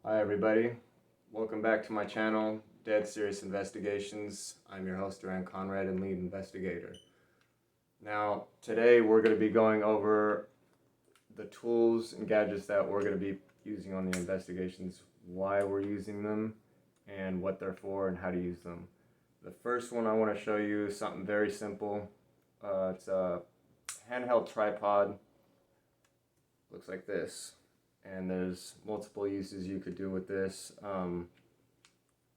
Hi everybody, welcome back to my channel, Dead Serious Investigations. I'm your host Duran Conrad and lead investigator. Now today we're going to be going over the tools and gadgets that we're going to be using on the investigations, why we're using them, and what they're for and how to use them. The first one I want to show you is something very simple. It's a handheld tripod, looks like this. And there's multiple uses you could do with this.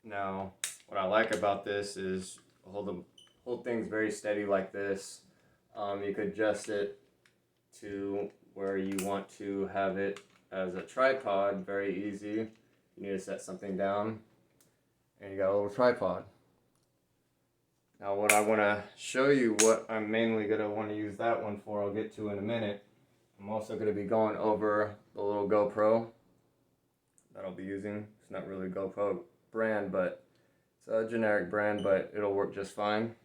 Now, what I like about this is hold things very steady like this. You could adjust it to where you want to have it as a tripod, very easy. You need to set something down, and you got a little tripod. Now, what I want to show you, what I'm mainly going to want to use that one for, I'll get to in a minute. I'm also going to be going over the little GoPro that I'll be using. It's not really a GoPro brand, but it's a generic brand, but it'll work just fine.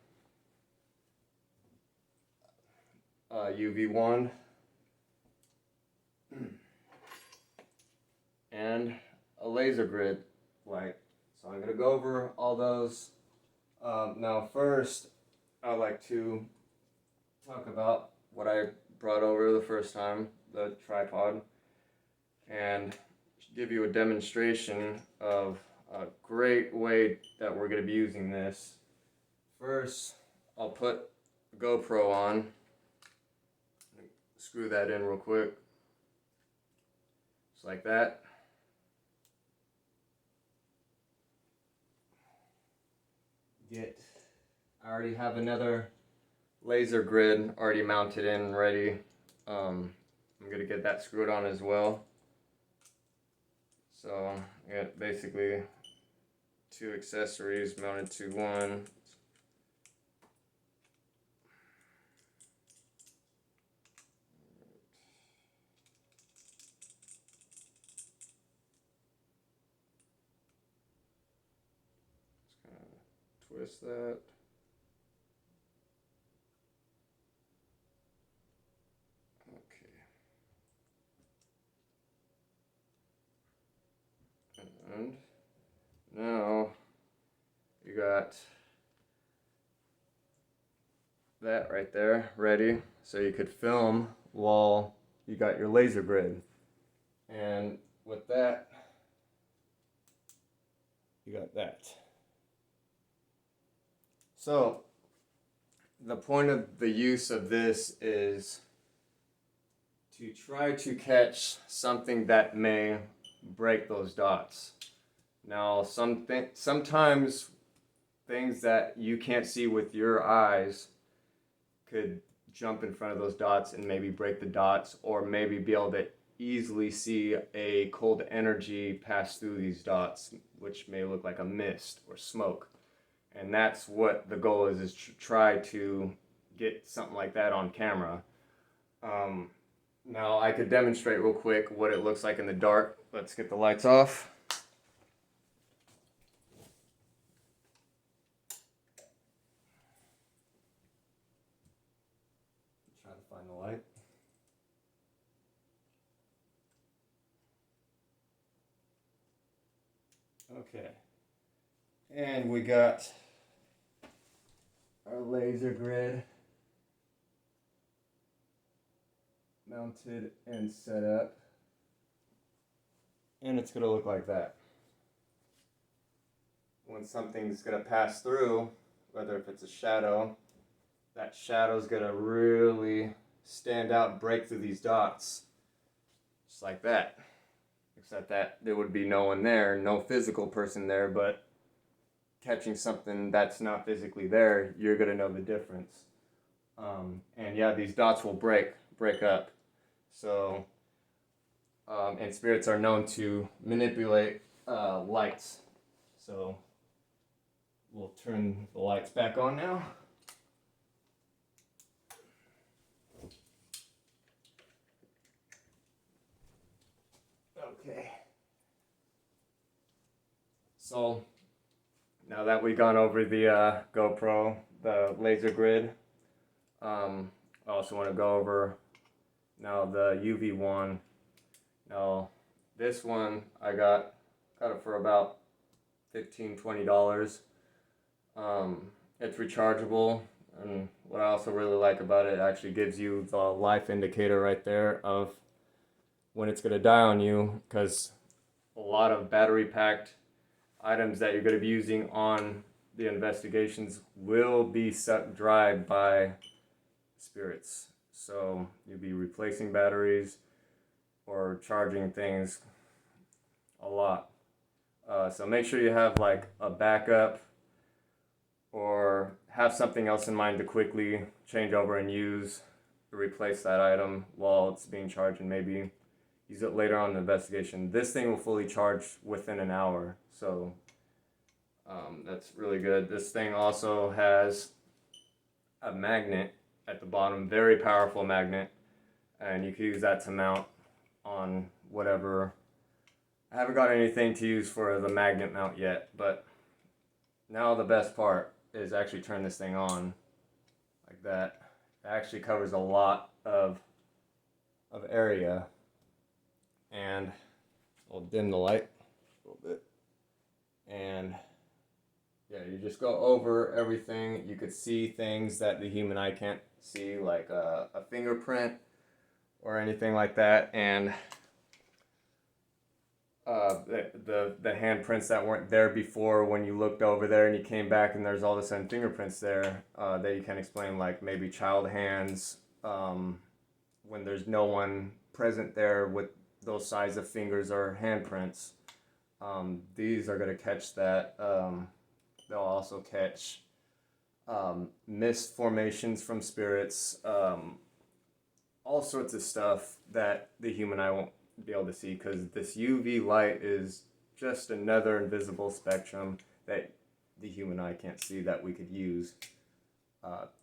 UV wand and a laser grid light. So I'm going to go over all those. Now first, I'd like to talk about what I brought over the first time, the tripod, and give you a demonstration of a great way that we're going to be using this. First, I'll put the GoPro on, screw that in real quick, just like that. I already have another laser grid already mounted in and ready. I'm going to get that screwed on as well. So I got basically two accessories mounted to one. Just kind of twist that. And now you got that right there ready, so you could film while you got your laser grid. And with that, you got that. So the point of the use of this is to try to catch something that may break those dots. Now, sometimes things that you can't see with your eyes could jump in front of those dots and maybe break the dots, or maybe be able to easily see a cold energy pass through these dots, which may look like a mist or smoke. And that's what the goal is to try to get something like that on camera. Now I could demonstrate real quick what it looks like in the dark. Let's get the lights off. Try to find the light. Okay. And we got our laser grid mounted and set up. And it's going to look like that. When something's going to pass through, whether if it's a shadow, that shadow's going to really stand out, break through these dots. Just like that. Except that there would be no one there, no physical person there, but catching something that's not physically there, you're going to know the difference. And yeah, these dots will break up. So, and spirits are known to manipulate lights. So, we'll turn the lights back on now. Okay. So, now that we've gone over the GoPro, the laser grid, I also want to go over now the UV one. Now, this one I got Got it for about $15-20. It's rechargeable, and what I also really like about it, it actually gives you the life indicator right there of when it's going to die on you, because a lot of battery packed items that you're going to be using on the investigations will be sucked dry by spirits. So you'll be replacing batteries or charging things a lot. So make sure you have like a backup or have something else in mind to quickly change over and use to replace that item while it's being charged, and maybe use it later on in the investigation. This thing will fully charge within an hour, so that's really good. This thing also has a magnet at the bottom, very powerful magnet, and you can use that to mount on whatever. I haven't got anything to use for the magnet mount yet, but now the best part is actually turn this thing on like that. It actually covers a lot of area, and I'll dim the light a little bit, and yeah, you just go over everything. You could see things that the human eye can't see, like a fingerprint or anything like that, and the handprints that weren't there before when you looked over there and you came back and there's all of a sudden fingerprints there that you can explain, like maybe child hands, when there's no one present there with those size of fingers or handprints. These are going to catch that. They'll also catch mist formations from spirits, all sorts of stuff that the human eye won't be able to see, because this UV light is just another invisible spectrum that the human eye can't see, that we could use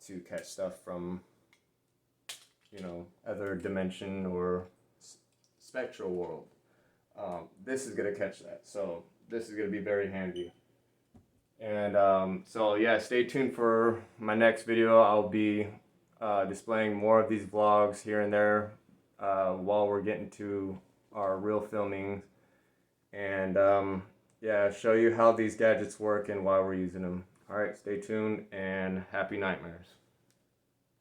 to catch stuff from, you know, other dimension or spectral world. This is going to catch that, so this is going to be very handy. And so yeah, stay tuned for my next video. I'll be displaying more of these vlogs here and there while we're getting to our real filming, and yeah, show you how these gadgets work and why we're using them. Alright, stay tuned and happy nightmares.